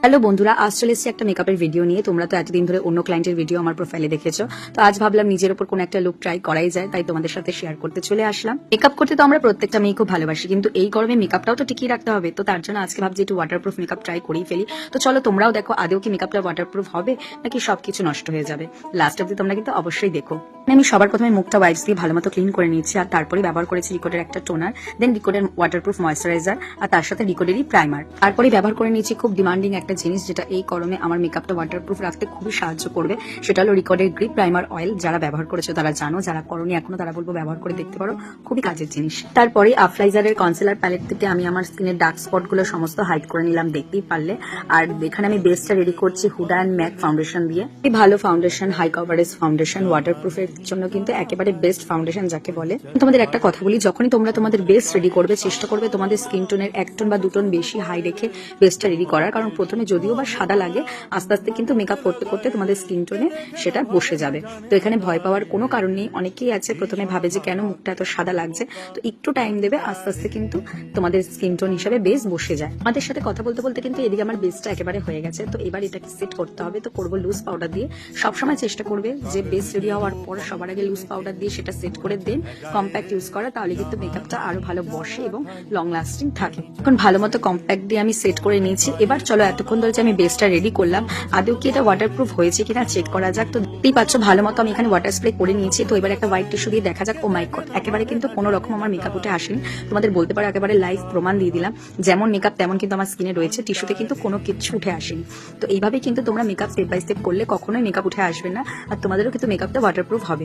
Hello বন্ধুরা, আজ চলে এসেছি একটা মেকআপের ভিডিও নিয়ে। তোমরা তো এতদিন ধরে অন্য ক্লায়েন্টের ভিডিও আমার প্রোফাইলে দেখেছো, তো আজ ভাবলাম নিজের উপর কোন একটা লুক ট্রাই করাই যায়, তাই তোমাদের সাথে শেয়ার করতে চলে আসলাম। মেকআপ করতে তো আমরা প্রত্যেকটা মেয়ে খুব ভালোবাসি, কিন্তু এই গরমে মেকআপটাও তো টিকিয়ে রাখতে হবে। তো তার জন্য আজকে ভাবছি একটু ওয়াটারপ্রুফ মেকআপ ট্রাই করেই ফেলি। তো চলো তোমরাও দেখো আদৌ কি মেকআপটা ওয়াটারপ্রুফ হবে নাকি সবকিছু নষ্ট হয়ে যাবে। লাস্ট অব্দি তোমরা কিন্তু অবশ্যই দেখো। আমি সবার প্রথমে মুখটা ওয়াইপস দিয়ে ভালো মতো ক্লিন করে নিয়েছি, আর তারপরে ব্যবহার করেছি রিকোডের একটা টোনার, দেন রিকোডের ওয়াটারপ্রুফ ময়েশ্চারাইজার, আর তার সাথে রিকোডেরই প্রাইমার। তারপরে ব্যবহার করে নিয়েছি খুব ডিমান্ডিং একটা জিনিস, যেটা এই গরমে আমার মেকআপটা ওয়াটারপ্রুফ রাখতে খুবই সাহায্য করবে। সেটা হলো রিকোডের গ্রিপ প্রাইমার অয়েল। যারা ব্যবহার করেছো তারা জানো, যারা করোনি এখনো তারা বলবো ব্যবহার করে দেখতে পারো, খুবই কাজের জিনিস। তারপরে আফলাইজারের কনসিলার প্যালেট থেকে আমি আমার স্কিনের ডার্ক স্পট গুলো সমস্ত হাইড করে নিলাম, দেখতেই পারলে। আর এখানে আমি বেসটা রেডি করছি হুডা অ্যান্ড ম্যাক ফাউন্ডেশন দিয়ে। এই ভালো ফাউন্ডেশন, হাই কভারেজ ফাউন্ডেশন, ওয়াটারপ্রুফের জন্য কিন্তু একেবারে বেস্ট ফাউন্ডেশন যাকে বলে। তোমাদের একটা কথা বলি, যখনই তোমরা তোমাদের বেস রেডি করবে চেষ্টা করবে তোমাদের স্কিন টোনের 1 টোন বা 2 টোন বেশি হাই রেখে বেসটা রেডি করার। কারণ প্রথমে যদিও বা সাদা লাগে, আস্তে আস্তে কিন্তু মেকআপ করতে করতে তোমাদের স্কিন টোনে সেটা বসে যাবে। তো এখানে ভয় পাওয়ার কোনো কারণ নেই। অনেকেই আছে প্রথমে ভাবে যে কেন মুখটা এত সাদা লাগছে, তো একটু টাইম দেবে, আস্তে আস্তে কিন্তু তোমাদের স্কিন টোন হিসাবে বেস বসে যায়। আমাদের সাথে কথা বলতে বলতে কিন্তু এদিকে আমার বেসটা একেবারে হয়ে গেছে। তো এবার এটাকে সেট করতে হবে। তো করবো লুজ পাউডার দিয়ে। সবসময় চেষ্টা করবে যে বেস রেডি হওয়ার পর সবার আগে লুজ পাউডার দিয়ে সেটা সেট করে দেন কম্প্যাক্ট ইউজ করা, তাহলে কিন্তু মেকআপটা আরো ভালো বসে এবং লং লাস্টিং থাকে। এখন ভালো মতো কম্প্যাক্ট দিয়ে আমি সেট করে নিয়েছি। এবার চলো এতক্ষণ ধরে যে আমি বেসটা রেডি করলাম, আদৌ কি এটা ওয়াটারপ্রুফ হয়েছে কিনা চেক করা যাক। তো দেখতেই পাচ্ছ ভালো মতো আমি এখানে ওয়াটার স্প্রে করে নিয়েছি। তো এবার একটা হোয়াইট টিস্যু দিয়ে দেখা যাক। ও মাই গড, একেবারে কিন্তু কোনো রকম আমার মেকআপ উঠে আসেনি। তোমাদের বলতে পারো একেবারে লাইভ প্রমাণ দিয়ে দিলাম, যেমন মেকআপ তেমন কিন্তু আমার স্কিনে রয়েছে, টিস্যুতে কিন্তু কোনো কিছু উঠে আসেনি। তো এইভাবেই কিন্তু তোমরা মেকআপ স্টেপ বাই স্টেপ করলে কখনোই মেকআপ উঠে আসবে না, আর তোমাদেরও কিন্তু মেকআপটা ওয়াটারপ্রুফ হবে।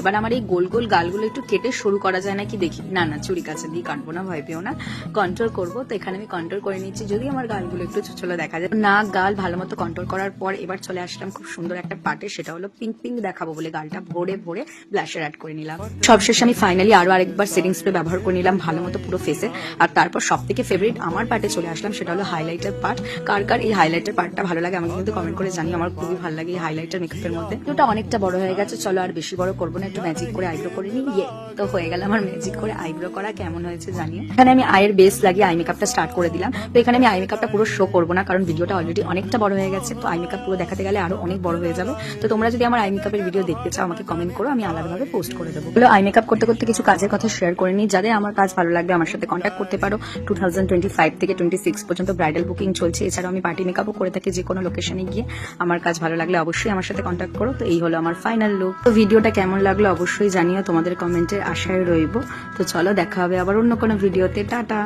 এবার আমার এই গোল গোল গালগুলো একটু কেটে শুরু করা যায় নাকি দেখি। না না, চুরি কাছে দিয়ে কাটবো না, ভয় পেও না, কন্ট্রোল করবো। তো এখানে আমি কন্ট্রোল করে নিচ্ছি, যদি আমার গালগুলো একটু ছোট দেখা যায়। না, গাল ভালো মতো কন্ট্রোল করার পর এবার চলে আসলাম খুব সুন্দর একটা পার্টে, সেটা হলো পিঙ্ক পিঙ্ক দেখাবো বলে গালটা ভরে ভরে ব্লাশার অ্যাড করে নিলাম। সবশেষে আমি ফাইনালি আরো আরেকবার সেটিং স্প্রে ব্যবহার করে নিলাম ভালো মতো পুরো ফেসে। আর তারপর সব থেকে ফেভারিট আমার পার্টে চলে আসলাম, সেটা হলো হাইলাইটার পার্ট। কার কার এই হাইলাইটার পার্টটা ভালো লাগে আমাকে কিন্তু কমেন্ট করে জানি। আমার খুবই ভালো লাগে এই হাইলাইটার মেকআপের মধ্যে। ওটা অনেকটা বড় হয়ে গেছে, চলো আর বেশি বড় করবো না, একটু ম্যাজিক করে আইব্রো করে নিই। তো হয়ে গেল আমার ম্যাজিক করে আইব্রো করা। কেমন হয়েছে জানিয়ে। এখানে আমি আইয়ের বেস লাগিয়ে আই মেকআপটা স্টার্ট করে দিলাম। তো এখানে আমি আই মেকআপটা পুরো শো করবো না, কারণ ভিডিওটা অলরেডি অনেকটা বড় হয়ে গেছে। তো আই মেকআপ পুরো দেখাতে গেলে আরো অনেক বড় হয়ে যাবে। তো তোমরা যদি আমার আই মেকআপের ভিডিও দেখতে চাও আমাকে কমেন্ট করো, আমি আলাদাভাবে পোস্ট করে দেবো। আই মেকআপ করতে করতে কিছু কাজের কথা শেয়ার করে নিই। যাদের আমার কাজ ভালো লাগবে আমার সাথে কন্ট্যাক্ট করতে পারো। 2025 থেকে 26 পর্যন্ত ব্রাইডাল বুকিং চলছে। এছাড়াও আমি পার্টি মেকআপও করে থাকি, যে কোনো লোকেশনে গিয়ে। আমার কাজ ভালো লাগলে অবশ্যই আমার সাথে কন্ট্যাক্ট করো। তো এই হলো আমার ফাইনাল লুক। তো ভিডিওটা কেমন লাগলো অবশ্যই জানিও, তোমাদের কমেন্টের আশায় রইব। তো চলো দেখা হবে আবার অন্য কোনো ভিডিওতে। টাটা।